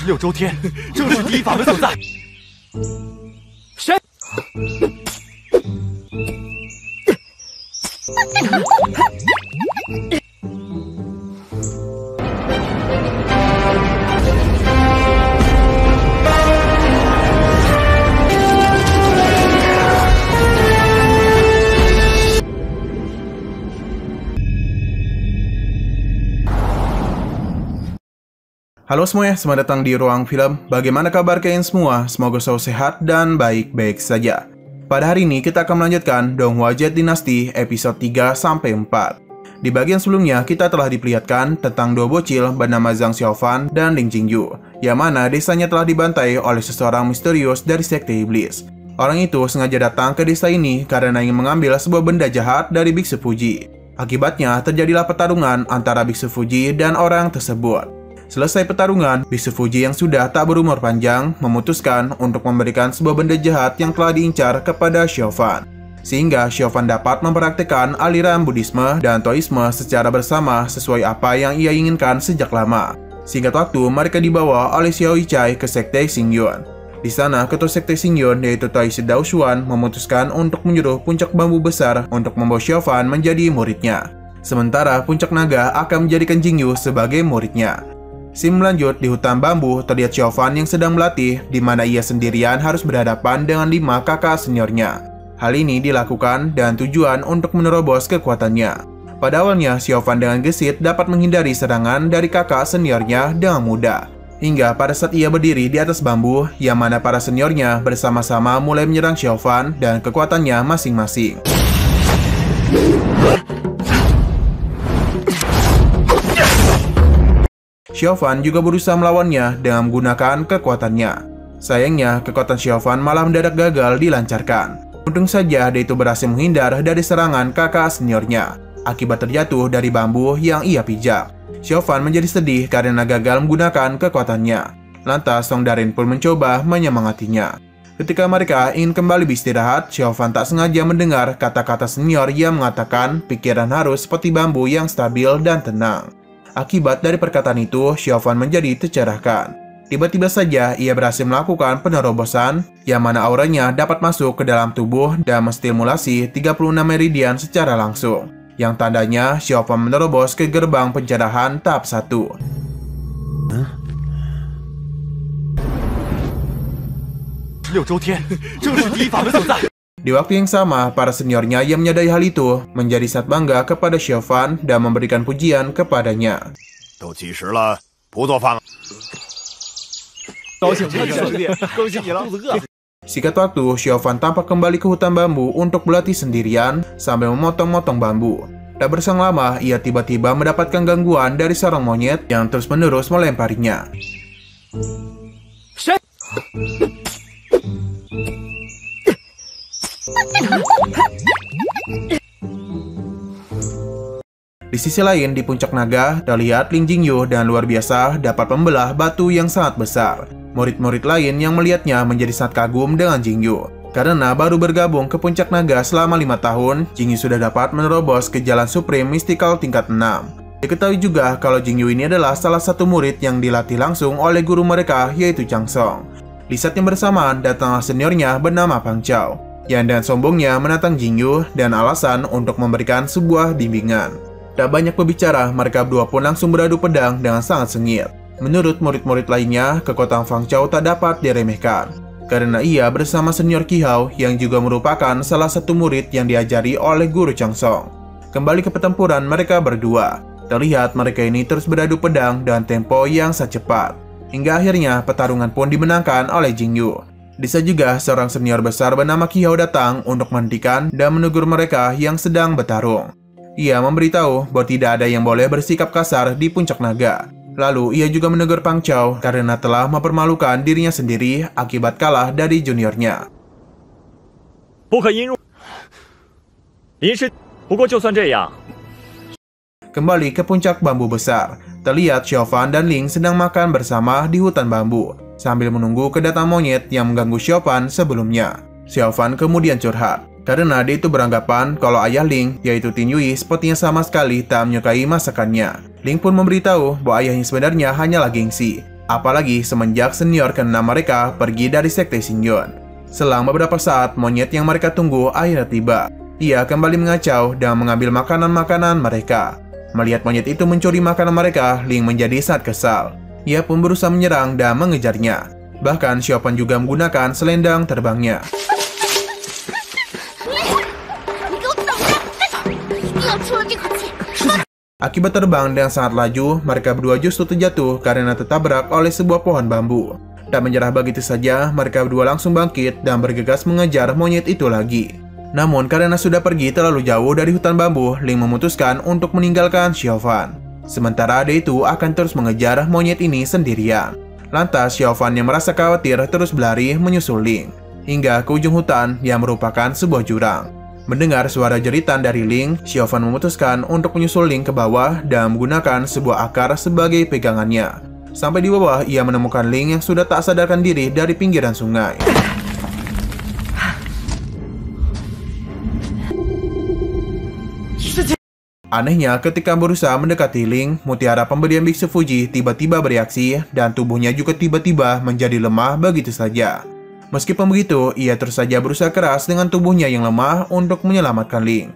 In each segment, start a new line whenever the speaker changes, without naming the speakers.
26周天，正是第一法门所在。谁？
Halo semuanya, selamat datang di Ruang Film. Bagaimana kabar kalian semua? Semoga selalu sehat dan baik-baik saja. Pada hari ini kita akan melanjutkan Donghua Jet Dynasty episode 3-4. Di bagian sebelumnya kita telah diperlihatkan tentang dua bocil bernama Zhang Xiaofan dan Ling Jingyu, yang mana desanya telah dibantai oleh seseorang misterius dari sekte iblis. Orang itu sengaja datang ke desa ini karena ingin mengambil sebuah benda jahat dari Biksu Fuji. Akibatnya terjadilah pertarungan antara Biksu Fuji dan orang tersebut. Selesai pertarungan, Biksu Fuji yang sudah tak berumur panjang memutuskan untuk memberikan sebuah benda jahat yang telah diincar kepada Xiaofan. Sehingga Xiaofan dapat mempraktikkan aliran Buddhisme dan Taoisme secara bersama sesuai apa yang ia inginkan sejak lama. Singkat waktu, mereka dibawa oleh Xiao Yichai ke sekte Xingyuan. Di sana, ketua sekte Xingyuan yaitu Taishi Daoshuan memutuskan untuk menyuruh puncak bambu besar untuk membawa Xiaofan menjadi muridnya. Sementara puncak naga akan menjadikan Jingyu sebagai muridnya. Scene melanjut di hutan bambu, terlihat Xiaofan yang sedang melatih, di mana ia sendirian harus berhadapan dengan 5 kakak seniornya. Hal ini dilakukan dengan tujuan untuk menerobos kekuatannya. Pada awalnya, Xiaofan dengan gesit dapat menghindari serangan dari kakak seniornya dengan mudah. Hingga pada saat ia berdiri di atas bambu, yang mana para seniornya bersama-sama mulai menyerang Xiaofan dan kekuatannya masing-masing. Xiaofan juga berusaha melawannya dengan menggunakan kekuatannya. Sayangnya, kekuatan Xiaofan malah mendadak gagal dilancarkan. Untung saja dia itu berhasil menghindar dari serangan kakak seniornya, akibat terjatuh dari bambu yang ia pijak. Xiaofan menjadi sedih karena gagal menggunakan kekuatannya. Lantas, Song Darin pun mencoba menyemangatinya. Ketika mereka ingin kembali beristirahat, Xiaofan tak sengaja mendengar kata-kata senior yang mengatakan pikiran harus seperti bambu yang stabil dan tenang. Akibat dari perkataan itu, Xiaofan menjadi tercerahkan. Tiba-tiba saja ia berhasil melakukan penerobosan, yang mana auranya dapat masuk ke dalam tubuh dan menstimulasi 36 meridian secara langsung. Yang tandanya Xiaofan menerobos ke gerbang pencerahan tahap 1. Di waktu yang sama, para seniornya yang menyadari hal itu menjadi sangat bangga kepada Xiaofan dan memberikan pujian kepadanya. Singkat waktu, Xiaofan tampak kembali ke hutan bambu untuk berlatih sendirian sambil memotong-motong bambu. Tak berselang lama, ia tiba-tiba mendapatkan gangguan dari seorang monyet yang terus-menerus melemparinya. Di sisi lain, di puncak naga, terlihat Ling Jingyu dan luar biasa dapat membelah batu yang sangat besar. Murid-murid lain yang melihatnya menjadi sangat kagum dengan Jingyu. Karena baru bergabung ke puncak naga selama 5 tahun, Jingyu sudah dapat menerobos ke jalan Supreme Mystical tingkat 6. Diketahui juga kalau Jingyu ini adalah salah satu murid yang dilatih langsung oleh guru mereka yaitu Chang Song. Di saat yang bersamaan, datanglah seniornya bernama Pang Chao, yang dengan sombongnya menantang Jingyu dan alasan untuk memberikan sebuah bimbingan. Tak banyak berbicara, mereka berdua pun langsung beradu pedang dengan sangat sengit. Menurut murid-murid lainnya, kekuatan Pang Chao tak dapat diremehkan, karena ia bersama senior Qi Hao yang juga merupakan salah satu murid yang diajari oleh guru Chang Song. Kembali ke pertempuran mereka berdua, terlihat mereka ini terus beradu pedang dengan tempo yang sangat cepat. Hingga akhirnya pertarungan pun dimenangkan oleh Jingyu. Bisa juga seorang senior besar bernama Qi Hao datang untuk menghentikan dan menegur mereka yang sedang bertarung. Ia memberitahu bahwa tidak ada yang boleh bersikap kasar di puncak naga. Lalu ia juga menegur Pang Chao karena telah mempermalukan dirinya sendiri akibat kalah dari juniornya. Kembali ke puncak bambu besar, terlihat Xiaofan dan Ling sedang makan bersama di hutan bambu, sambil menunggu kedatangan monyet yang mengganggu Xiaofan sebelumnya. Xiaofan kemudian curhat, karena dia itu beranggapan kalau ayah Ling, yaitu Tin Yui, sepertinya sama sekali tak menyukai masakannya. Ling pun memberitahu bahwa ayahnya sebenarnya hanyalah gengsi. Apalagi semenjak senior ke-6 mereka pergi dari Sekte Shinyon. Selang beberapa saat, monyet yang mereka tunggu akhirnya tiba. Ia kembali mengacau dan mengambil makanan-makanan mereka. Melihat monyet itu mencuri makanan mereka, Ling menjadi sangat kesal. Ia pun berusaha menyerang dan mengejarnya. Bahkan Xiaofan juga menggunakan selendang terbangnya. Akibat terbang dengan sangat laju, mereka berdua justru terjatuh karena tertabrak oleh sebuah pohon bambu. Tak menyerah begitu saja, mereka berdua langsung bangkit dan bergegas mengejar monyet itu lagi. Namun karena sudah pergi terlalu jauh dari hutan bambu, Ling memutuskan untuk meninggalkan Xiaofan. Sementara dia itu akan terus mengejar monyet ini sendirian. Lantas Xiaofan yang merasa khawatir terus berlari menyusul Ling hingga ke ujung hutan yang merupakan sebuah jurang. Mendengar suara jeritan dari Ling, Xiaofan memutuskan untuk menyusul Ling ke bawah dan menggunakan sebuah akar sebagai pegangannya. Sampai di bawah, ia menemukan Ling yang sudah tak sadarkan diri dari pinggiran sungai. Anehnya, ketika berusaha mendekati Ling, mutiara pemberian biksu Fuji tiba-tiba bereaksi dan tubuhnya juga tiba-tiba menjadi lemah begitu saja. Meskipun begitu, ia terus saja berusaha keras dengan tubuhnya yang lemah untuk menyelamatkan Ling.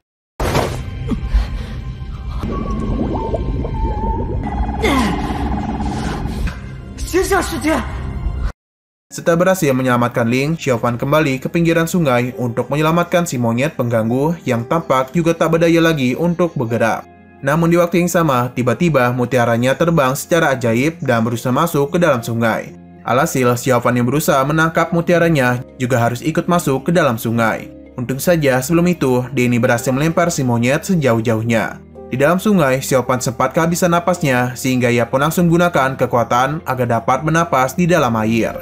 Setelah berhasil menyelamatkan Ling, Xiaofan kembali ke pinggiran sungai untuk menyelamatkan si monyet pengganggu yang tampak juga tak berdaya lagi untuk bergerak. Namun di waktu yang sama, tiba-tiba mutiaranya terbang secara ajaib dan berusaha masuk ke dalam sungai. Alhasil, Xiaofan yang berusaha menangkap mutiaranya juga harus ikut masuk ke dalam sungai. Untung saja sebelum itu, Denny berhasil melempar si monyet sejauh-jauhnya. Di dalam sungai, Xiaofan sempat kehabisan napasnya sehingga ia pun langsung menggunakan kekuatan agar dapat bernapas di dalam air.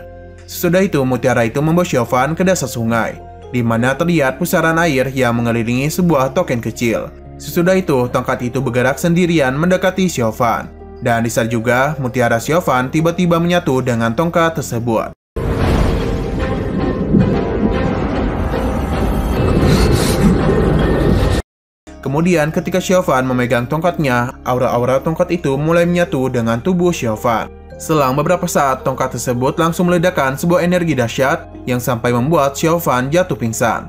Sesudah itu, mutiara itu membawa Xiaofan ke dasar sungai, di mana terlihat pusaran air yang mengelilingi sebuah token kecil. Sesudah itu, tongkat itu bergerak sendirian mendekati Xiaofan. Dan di saat juga, mutiara Xiaofan tiba-tiba menyatu dengan tongkat tersebut. Kemudian ketika Xiaofan memegang tongkatnya, aura-aura tongkat itu mulai menyatu dengan tubuh Xiaofan. Selang beberapa saat, tongkat tersebut langsung meledakkan sebuah energi dahsyat yang sampai membuat Xiaofan jatuh pingsan.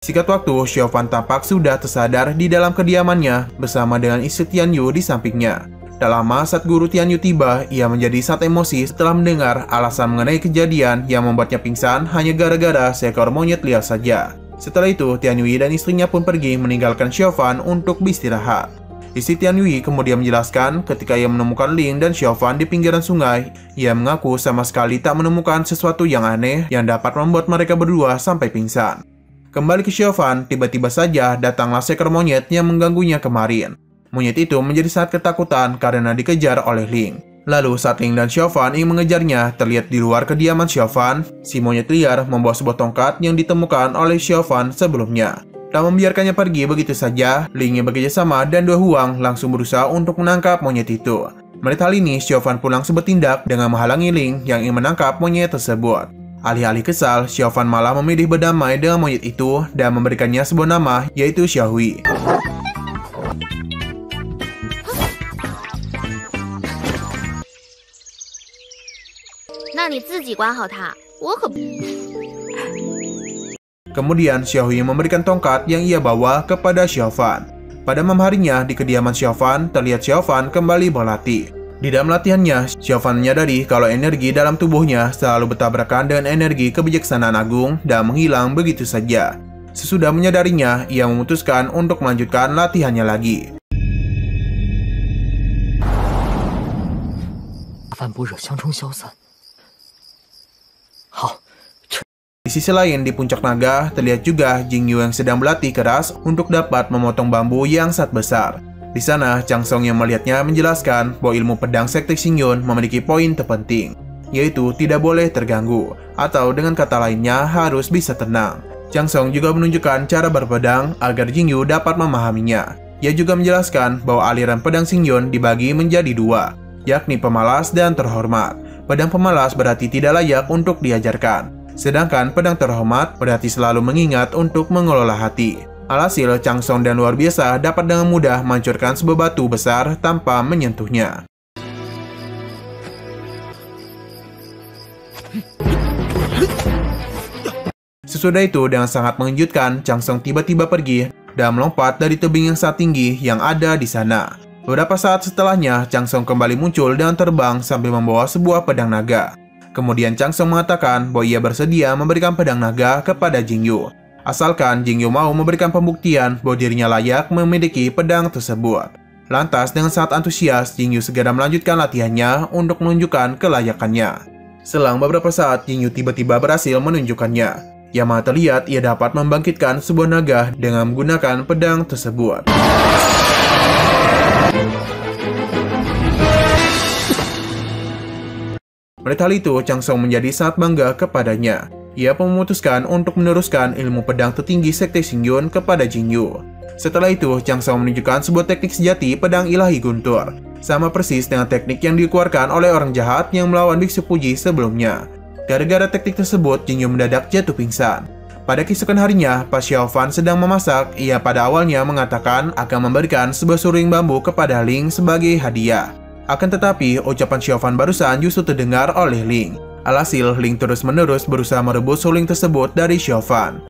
Singkat waktu, Xiaofan tampak sudah tersadar di dalam kediamannya bersama dengan istri Tianyu di sampingnya. Tak lama saat guru Tianyu tiba, ia menjadi sangat emosi setelah mendengar alasan mengenai kejadian yang membuatnya pingsan hanya gara-gara seekor monyet liar saja. Setelah itu, Tianyu dan istrinya pun pergi meninggalkan Xiaofan untuk beristirahat. Istri Tianyu kemudian menjelaskan ketika ia menemukan Ling dan Xiaofan di pinggiran sungai, ia mengaku sama sekali tak menemukan sesuatu yang aneh yang dapat membuat mereka berdua sampai pingsan. Kembali ke Xiaofan, tiba-tiba saja datanglah seekor monyet yang mengganggunya kemarin. Monyet itu menjadi sangat ketakutan karena dikejar oleh Ling. Lalu saat Ling dan Xiaofan ingin mengejarnya, terlihat di luar kediaman Xiaofan, si monyet liar membawa sebuah tongkat yang ditemukan oleh Xiaofan sebelumnya. Tak membiarkannya pergi begitu saja, Ling yang bekerjasama dan dua huang langsung berusaha untuk menangkap monyet itu. Melihat hal ini, Xiaofan pun langsung bertindak dengan menghalangi Ling yang ingin menangkap monyet tersebut. Alih-alih kesal, Xiaofan malah memilih berdamai dengan monyet itu dan memberikannya sebuah nama, yaitu Xiaohui. Kemudian Xiaohui memberikan tongkat yang ia bawa kepada Xiaofan. Pada malam harinya di kediaman Xiaofan, terlihat Xiaofan kembali berlatih. Di dalam latihannya, Xiaofan menyadari kalau energi dalam tubuhnya selalu bertabrakan dengan energi kebijaksanaan agung dan menghilang begitu saja. Sesudah menyadarinya, ia memutuskan untuk melanjutkan latihannya lagi. Di sisi lain, di puncak naga, terlihat juga Jingyu yang sedang berlatih keras untuk dapat memotong bambu yang sangat besar. Di sana, Chang Song yang melihatnya menjelaskan bahwa ilmu pedang Sekte Shinyon memiliki poin terpenting, yaitu tidak boleh terganggu, atau dengan kata lainnya harus bisa tenang. Chang Song juga menunjukkan cara berpedang agar Jingyu dapat memahaminya. Ia juga menjelaskan bahwa aliran pedang Shinyon dibagi menjadi dua, yakni pemalas dan terhormat. Pedang pemalas berarti tidak layak untuk diajarkan, Sedangkan pedang terhormat berarti selalu mengingat untuk mengelola hati. Alhasil, Chang Song dan luar biasa dapat dengan mudah menghancurkan sebuah batu besar tanpa menyentuhnya. Sesudah itu, dengan sangat mengejutkan, Chang Song tiba-tiba pergi dan melompat dari tebing yang sangat tinggi yang ada di sana. Beberapa saat setelahnya, Chang Song kembali muncul dan terbang sambil membawa sebuah pedang naga. Kemudian Chang Song mengatakan bahwa ia bersedia memberikan pedang naga kepada Jingyu, asalkan Jingyu mau memberikan pembuktian bahwa dirinya layak memiliki pedang tersebut. Lantas, dengan sangat antusias, Jingyu segera melanjutkan latihannya untuk menunjukkan kelayakannya. Selang beberapa saat, Jingyu tiba-tiba berhasil menunjukkannya. Yang mana terlihat ia dapat membangkitkan sebuah naga dengan menggunakan pedang tersebut. Melihat hal itu, Chang Song menjadi sangat bangga kepadanya. Ia pun memutuskan untuk meneruskan ilmu pedang tertinggi Sekte Xingyun kepada Jingyu. Setelah itu, Chang Song menunjukkan sebuah teknik sejati pedang ilahi guntur, sama persis dengan teknik yang dikeluarkan oleh orang jahat yang melawan Biksu Puji sebelumnya. Gara-gara teknik tersebut, Jingyu mendadak jatuh pingsan. Pada keesokan harinya, pas Xiao Fan sedang memasak, ia pada awalnya mengatakan akan memberikan sebuah suring bambu kepada Ling sebagai hadiah. Akan tetapi, ucapan Xiao Fan barusan justru terdengar oleh Ling. Alhasil, Ling terus-menerus berusaha merebut suling tersebut dari Xiao Fan.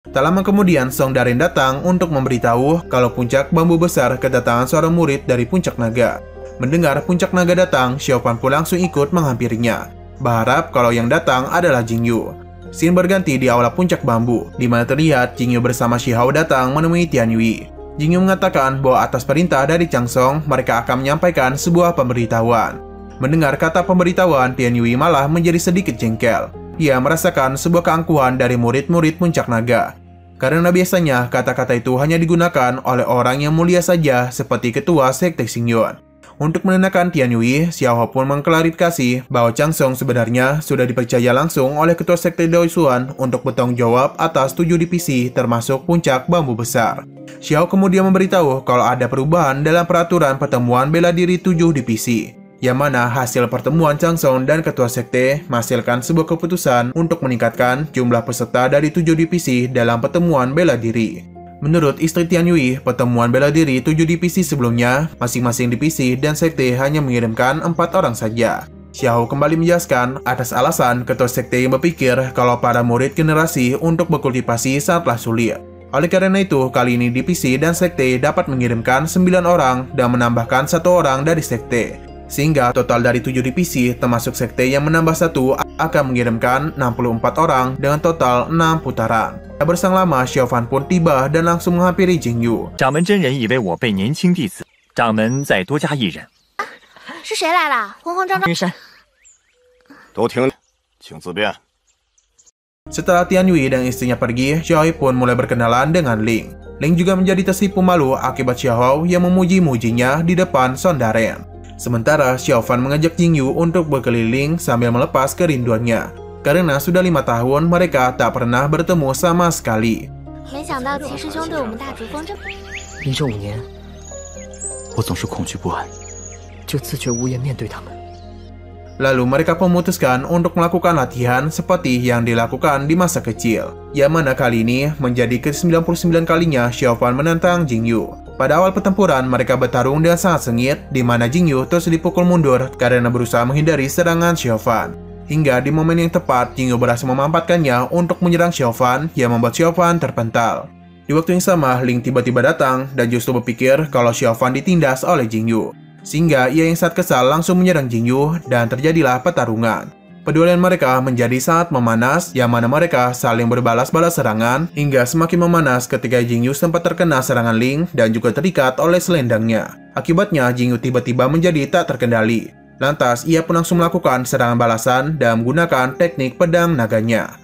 Tak lama kemudian, Song Daren datang untuk memberitahu kalau puncak bambu besar kedatangan seorang murid dari puncak naga. Mendengar puncak naga datang, Xiao Fan pun langsung ikut menghampirinya, berharap kalau yang datang adalah Jingyu. Scene berganti di aula puncak bambu, di mana terlihat Jingyu bersama Shi Hao datang menemui Tian Yui. Jingyu mengatakan bahwa atas perintah dari Chang Song, mereka akan menyampaikan sebuah pemberitahuan. Mendengar kata pemberitahuan, Tian Yui malah menjadi sedikit jengkel. Ia merasakan sebuah keangkuhan dari murid-murid puncak naga. Karena biasanya kata-kata itu hanya digunakan oleh orang yang mulia saja seperti ketua Sekte Xingyun. Untuk menenangkan Tian Yui, Xiao Hao pun mengklarifikasi bahwa Chang Song sebenarnya sudah dipercaya langsung oleh ketua Sekte Doisuan untuk bertanggung jawab atas 7 divisi termasuk puncak bambu besar. Xiao kemudian memberitahu kalau ada perubahan dalam peraturan pertemuan bela diri 7 divisi, yang mana hasil pertemuan Chang Song dan ketua sekte menghasilkan sebuah keputusan untuk meningkatkan jumlah peserta dari 7 divisi dalam pertemuan bela diri. Menurut istri Tian Yui, pertemuan bela diri 7 divisi sebelumnya, masing-masing divisi dan sekte hanya mengirimkan 4 orang saja. Xiao kembali menjelaskan atas alasan ketua sekte yang berpikir kalau para murid generasi untuk berkultivasi sangatlah sulit. Oleh karena itu, kali ini divisi dan sekte dapat mengirimkan 9 orang dan menambahkan 1 orang dari sekte. Sehingga total dari 7 divisi termasuk sekte yang menambah 1 akan mengirimkan 64 orang dengan total 6 putaran. Tak bersang lama, Xiao Fan pun tiba dan langsung menghampiri Jingyu.
掌门真人以为我被年轻弟子，掌门再多加一人。
是谁来了？慌慌张张。
云山，
都停，请自便。
Setelah Tian Yui dan istrinya pergi, Xiao Hao pun mulai berkenalan dengan Ling. Ling juga menjadi tersipu malu akibat Xiao Hao yang memuji-mujinya di depan Song Daren. Sementara Xiao Fan mengajak Jingyu untuk berkeliling sambil melepas kerinduannya, karena sudah 5 tahun mereka tak pernah bertemu sama sekali.
没想到齐师兄对我们大竹峰这么……
你这5年，我总是恐惧不安，就自觉无颜面对他们。
Lalu mereka memutuskan untuk melakukan latihan seperti yang dilakukan di masa kecil, yang mana kali ini menjadi ke-99 kalinya Xiao Fan menantang Jingyu. Pada awal pertempuran, mereka bertarung dengan sangat sengit, di mana Jingyu terus dipukul mundur karena berusaha menghindari serangan Xiao Fan. Hingga di momen yang tepat, Jingyu berhasil memampatkannya untuk menyerang Xiao Fan yang membuat Xiao Fan terpental. Di waktu yang sama, Ling tiba-tiba datang dan justru berpikir kalau Xiao Fan ditindas oleh Jingyu. Sehingga ia yang sangat kesal langsung menyerang Jingyu dan terjadilah pertarungan. Perduelian mereka menjadi sangat memanas, yang mana mereka saling berbalas-balas serangan hingga semakin memanas ketika Jingyu sempat terkena serangan Ling dan juga terikat oleh selendangnya. Akibatnya Jingyu tiba-tiba menjadi tak terkendali. Lantas ia pun langsung melakukan serangan balasan dan menggunakan teknik pedang naganya.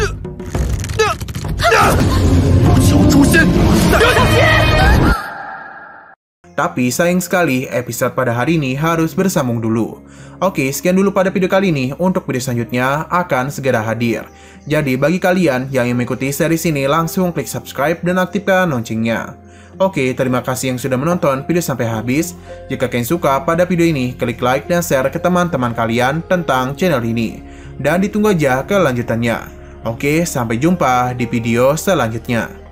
Tapi sayang sekali episode pada hari ini harus bersambung dulu. Oke, sekian dulu pada video kali ini. Untuk video selanjutnya akan segera hadir. Jadi bagi kalian yang ingin mengikuti series ini langsung klik subscribe dan aktifkan loncengnya. Oke, terima kasih yang sudah menonton video sampai habis. Jika kalian suka pada video ini, klik like dan share ke teman-teman kalian tentang channel ini. Dan ditunggu aja kelanjutannya. Oke, sampai jumpa di video selanjutnya.